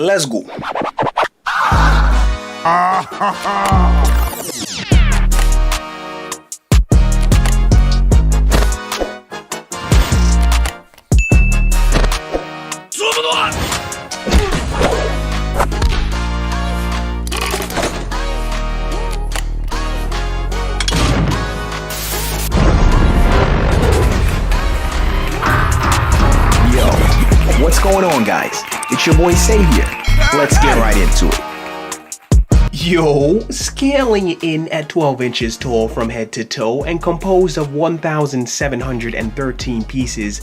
let's go. What's going on, guys? It's your boy Savior. Let's get right into it. Yo, scaling in at 12 inches tall from head to toe and composed of 1,713 pieces.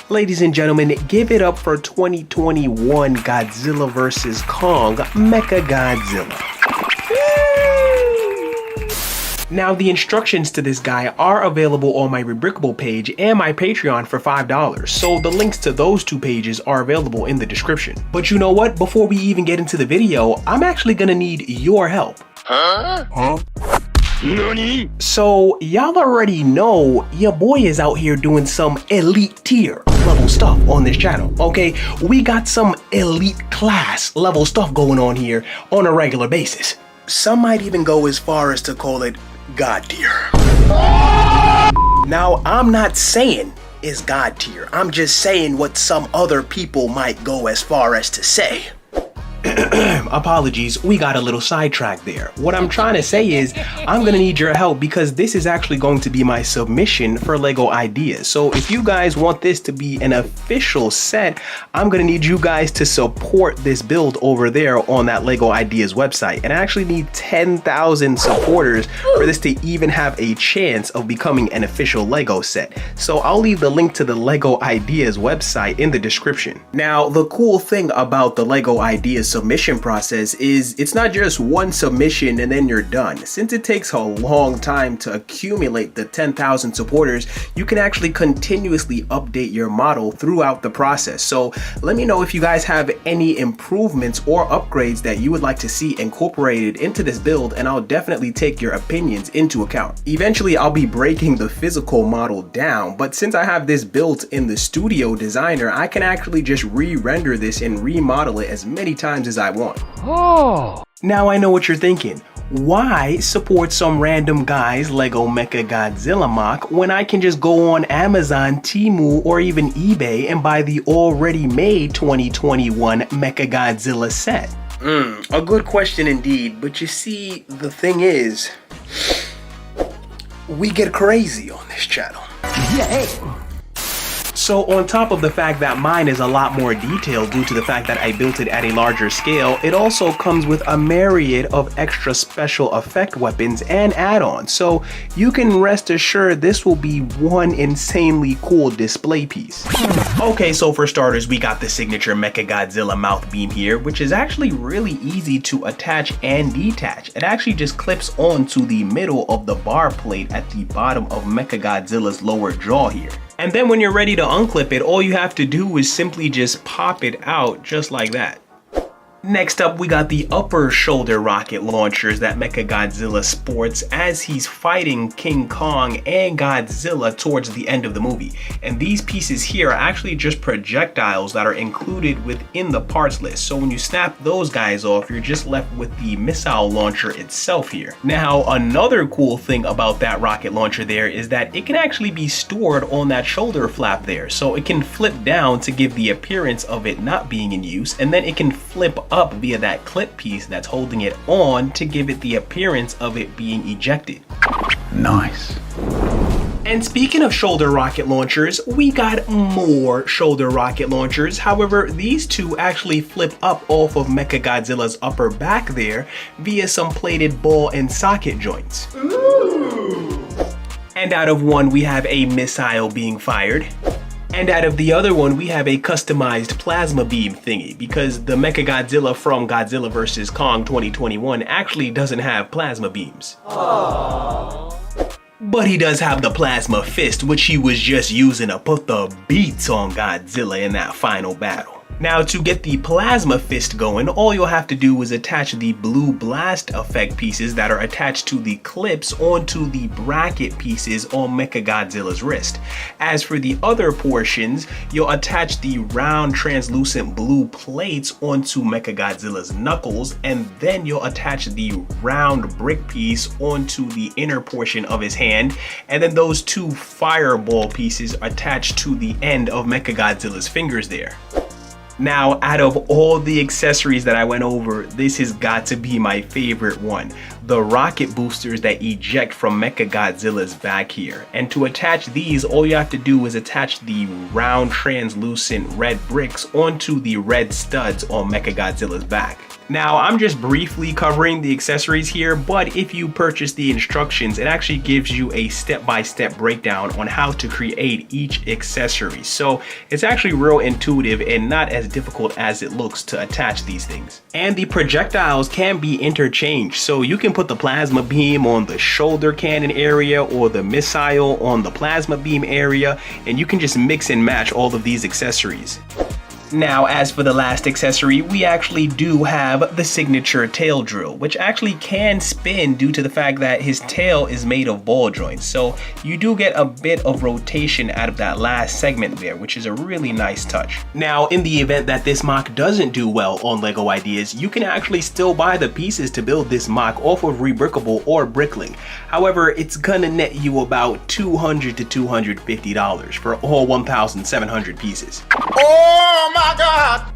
Ladies and gentlemen, give it up for 2021 Godzilla vs Kong Mechagodzilla. Now, the instructions to this guy are available on my Rebrickable page and my Patreon for $5, so the links to those two pages are available in the description. But you know what? Before we even get into the video, I'm actually gonna need your help. Nani? So, y'all already know your boy is out here doing some elite tier level stuff on this channel, okay? We got some elite class level stuff going on here on a regular basis. Some might even go as far as to call it God tier. Now, I'm not saying it's God tier. I'm just saying what some other people might go as far as to say. Apologies, we got a little sidetracked there. What I'm trying to say is I'm gonna need your help because this is actually going to be my submission for Lego Ideas. So if you guys want this to be an official set, I'm gonna need you guys to support this build over there on that Lego Ideas website. And I actually need 10,000 supporters for this to even have a chance of becoming an official Lego set. So I'll leave the link to the Lego Ideas website in the description. Now, the cool thing about the Lego Ideas submission process is it's not just one submission and then you're done. Since it takes a long time to accumulate the 10,000 supporters, you can actually continuously update your model throughout the process. So let me know if you guys have any improvements or upgrades that you would like to see incorporated into this build, and I'll definitely take your opinions into account. Eventually, I'll be breaking the physical model down, but since I have this built in the Studio Designer, I can actually just re-render this and remodel it as many times as I want. Oh. Now I know what you're thinking. Why support some random guy's Lego Mechagodzilla mock when I can just go on Amazon, Temu, or even eBay and buy the already made 2021 Mechagodzilla set? A good question indeed, but you see, the thing is, we get crazy on this channel. Yeah. So on top of the fact that mine is a lot more detailed due to the fact that I built it at a larger scale, it also comes with a myriad of extra special effect weapons and add-ons. So you can rest assured this will be one insanely cool display piece. Okay, so for starters, we got the signature Mechagodzilla mouth beam here, which is actually really easy to attach and detach. It actually just clips onto the middle of the bar plate at the bottom of Mechagodzilla's lower jaw here. And then when you're ready to unclip it, all you have to do is simply just pop it out just like that. Next up, we got the upper shoulder rocket launchers that Mechagodzilla sports as he's fighting King Kong and Godzilla towards the end of the movie. And these pieces here are actually just projectiles that are included within the parts list. So when you snap those guys off, you're just left with the missile launcher itself here. Now, another cool thing about that rocket launcher there is that it can actually be stored on that shoulder flap there. So it can flip down to give the appearance of it not being in use, and then it can flip up via that clip piece that's holding it on to give it the appearance of it being ejected. Nice. And speaking of shoulder rocket launchers, we got more shoulder rocket launchers. However, these two actually flip up off of Mechagodzilla's upper back there via some plated ball and socket joints. Ooh. And out of one, we have a missile being fired. And out of the other one, we have a customized plasma beam thingy, because the Mechagodzilla from Godzilla vs Kong 2021 actually doesn't have plasma beams. Aww. But he does have the plasma fist, which he was just using to put the beats on Godzilla in that final battle. Now to get the plasma fist going, all you'll have to do is attach the blue blast effect pieces that are attached to the clips onto the bracket pieces on Mechagodzilla's wrist. As for the other portions, you'll attach the round translucent blue plates onto Mechagodzilla's knuckles, and then you'll attach the round brick piece onto the inner portion of his hand, and then those two fireball pieces attached to the end of Mechagodzilla's fingers there. Now, out of all the accessories that I went over, this has got to be my favorite one. The rocket boosters that eject from Mechagodzilla's back here. And to attach these, all you have to do is attach the round translucent red bricks onto the red studs on Mechagodzilla's back. Now, I'm just briefly covering the accessories here, but if you purchase the instructions, it actually gives you a step-by-step breakdown on how to create each accessory. So it's actually real intuitive and not as difficult as it looks to attach these things. And the projectiles can be interchanged, so you can put the plasma beam on the shoulder cannon area or the missile on the plasma beam area, and you can just mix and match all of these accessories. Now, as for the last accessory, we actually do have the signature tail drill, which actually can spin due to the fact that his tail is made of ball joints. So you do get a bit of rotation out of that last segment there, which is a really nice touch. Now, in the event that this mock doesn't do well on LEGO Ideas, you can actually still buy the pieces to build this mock off of Rebrickable or Brickling. However, it's gonna net you about $200 to $250 for all 1,700 pieces. Oh my God!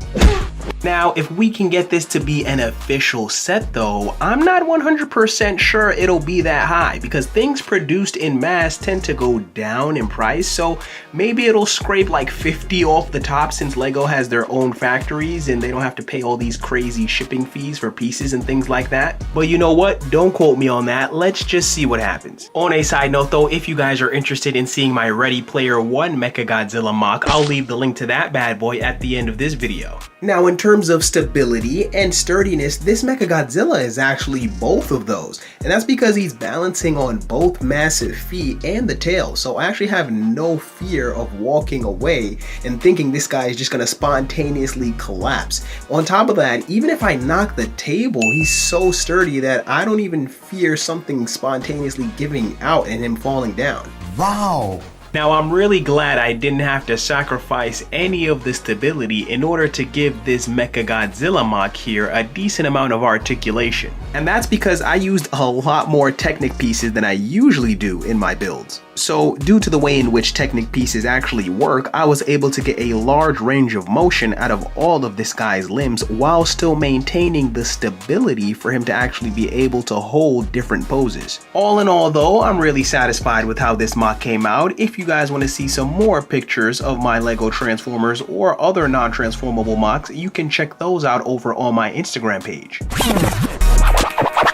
Now, if we can get this to be an official set though, I'm not 100% sure it'll be that high because things produced in mass tend to go down in price, so maybe it'll scrape like 50 off the top since LEGO has their own factories and they don't have to pay all these crazy shipping fees for pieces and things like that. But you know what? Don't quote me on that. Let's just see what happens. On a side note though, if you guys are interested in seeing my Ready Player One Mechagodzilla mock, I'll leave the link to that bad boy at the end of this video. Now, in terms of stability and sturdiness, this Mechagodzilla is actually both of those. And that's because he's balancing on both massive feet and the tail. So I actually have no fear of walking away and thinking this guy is just gonna spontaneously collapse. On top of that, even if I knock the table, he's so sturdy that I don't even fear something spontaneously giving out and him falling down. Wow! Now, I'm really glad I didn't have to sacrifice any of the stability in order to give this Mechagodzilla mock here a decent amount of articulation. And that's because I used a lot more Technic pieces than I usually do in my builds. So due to the way in which Technic pieces actually work, I was able to get a large range of motion out of all of this guy's limbs while still maintaining the stability for him to actually be able to hold different poses. All in all though, I'm really satisfied with how this mock came out. If you guys want to see some more pictures of my LEGO Transformers or other non-transformable mocks, you can check those out over on my Instagram page.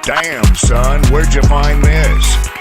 Damn, son, where'd you find this?